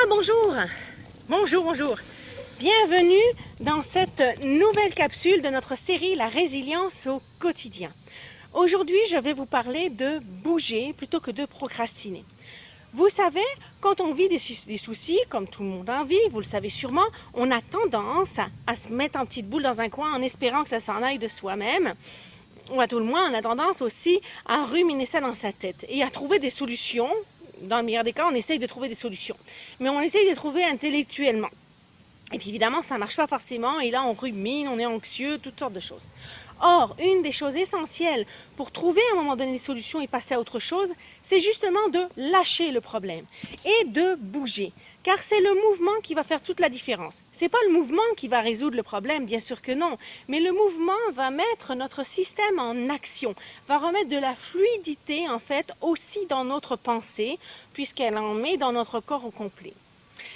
Bonjour! Bonjour! Bienvenue dans cette nouvelle capsule de notre série La résilience au quotidien. Aujourd'hui, je vais vous parler de bouger plutôt que de procrastiner. Vous savez, quand on vit des soucis, comme tout le monde en vit, vous le savez sûrement, on a tendance à se mettre en petite boule dans un coin en espérant que ça s'en aille de soi-même. Ou à tout le moins, on a tendance aussi à ruminer ça dans sa tête et à trouver des solutions. Dans le meilleur des cas, on essaye de trouver des solutions. Mais on essaye de les trouver intellectuellement. Et puis évidemment, ça ne marche pas forcément. Et là, on rumine, on est anxieux, toutes sortes de choses. Or, une des choses essentielles pour trouver à un moment donné des solutions et passer à autre chose, c'est justement de lâcher le problème et de bouger. Car c'est le mouvement qui va faire toute la différence. Ce n'est pas le mouvement qui va résoudre le problème, bien sûr que non. Mais le mouvement va mettre notre système en action, va remettre de la fluidité en fait aussi dans notre pensée, puisqu'elle en met dans notre corps au complet.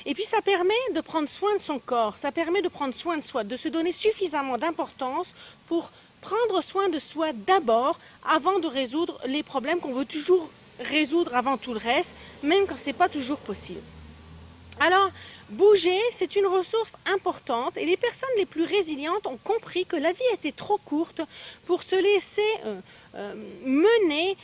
Et puis ça permet de prendre soin de son corps, ça permet de prendre soin de soi, de se donner suffisamment d'importance pour prendre soin de soi d'abord avant de résoudre les problèmes qu'on veut toujours résoudre avant tout le reste, même quand ce n'est pas toujours possible. Alors, bouger, c'est une ressource importante et les personnes les plus résilientes ont compris que la vie était trop courte pour se laisser miner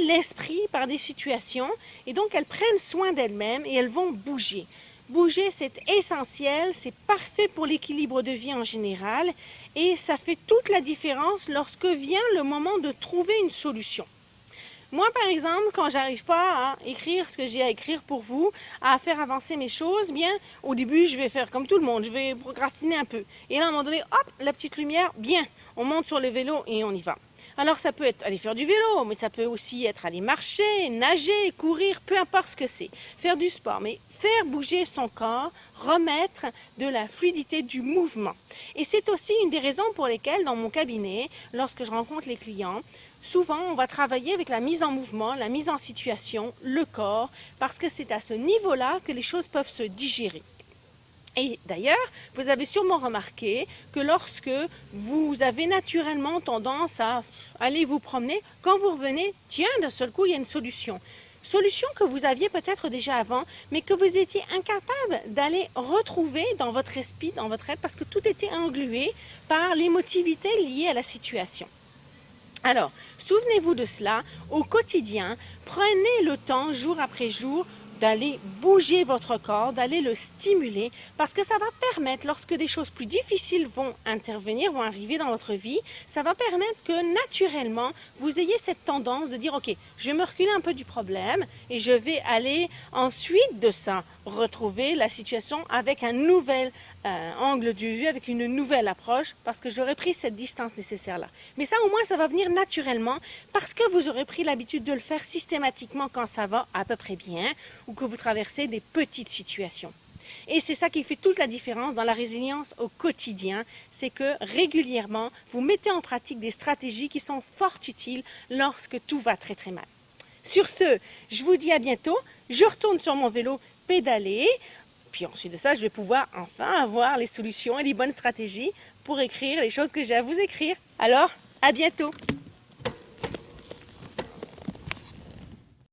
l'esprit par des situations et donc elles prennent soin d'elles-mêmes et elles vont bouger. Bouger, c'est essentiel, c'est parfait pour l'équilibre de vie en général et ça fait toute la différence lorsque vient le moment de trouver une solution. Moi, par exemple, quand j'arrive pas à écrire ce que j'ai à écrire pour vous, à faire avancer mes choses, bien, au début, je vais faire comme tout le monde, je vais procrastiner un peu. Et là, à un moment donné, hop, la petite lumière, bien, on monte sur le vélo et on y va. Alors, ça peut être aller faire du vélo, mais ça peut aussi être aller marcher, nager, courir, peu importe ce que c'est. Faire du sport, mais faire bouger son corps, remettre de la fluidité du mouvement. Et c'est aussi une des raisons pour lesquelles, dans mon cabinet, lorsque je rencontre les clients, souvent, on va travailler avec la mise en mouvement, la mise en situation, le corps, parce que c'est à ce niveau-là que les choses peuvent se digérer. Et d'ailleurs, vous avez sûrement remarqué que lorsque vous avez naturellement tendance à aller vous promener, quand vous revenez, tiens, d'un seul coup, il y a une solution. Solution que vous aviez peut-être déjà avant, mais que vous étiez incapable d'aller retrouver dans votre esprit, dans votre être, parce que tout était englué par l'émotivité liée à la situation. Alors, souvenez-vous de cela, au quotidien, prenez le temps, jour après jour, d'aller bouger votre corps, d'aller le stimuler, parce que ça va permettre, lorsque des choses plus difficiles vont intervenir, vont arriver dans votre vie, ça va permettre que naturellement, vous ayez cette tendance de dire, ok, je vais me reculer un peu du problème et je vais aller ensuite de ça retrouver la situation avec un nouvel angle de vue, avec une nouvelle approche, parce que j'aurais pris cette distance nécessaire-là. Mais ça, au moins, ça va venir naturellement, parce que vous aurez pris l'habitude de le faire systématiquement quand ça va à peu près bien, ou que vous traversez des petites situations. Et c'est ça qui fait toute la différence dans la résilience au quotidien, c'est que régulièrement, vous mettez en pratique des stratégies qui sont fort utiles lorsque tout va très très mal. Sur ce, je vous dis à bientôt, je retourne sur mon vélo pédaler, puis ensuite de ça, je vais pouvoir enfin avoir les solutions et les bonnes stratégies pour écrire les choses que j'ai à vous écrire. Alors, à bientôt!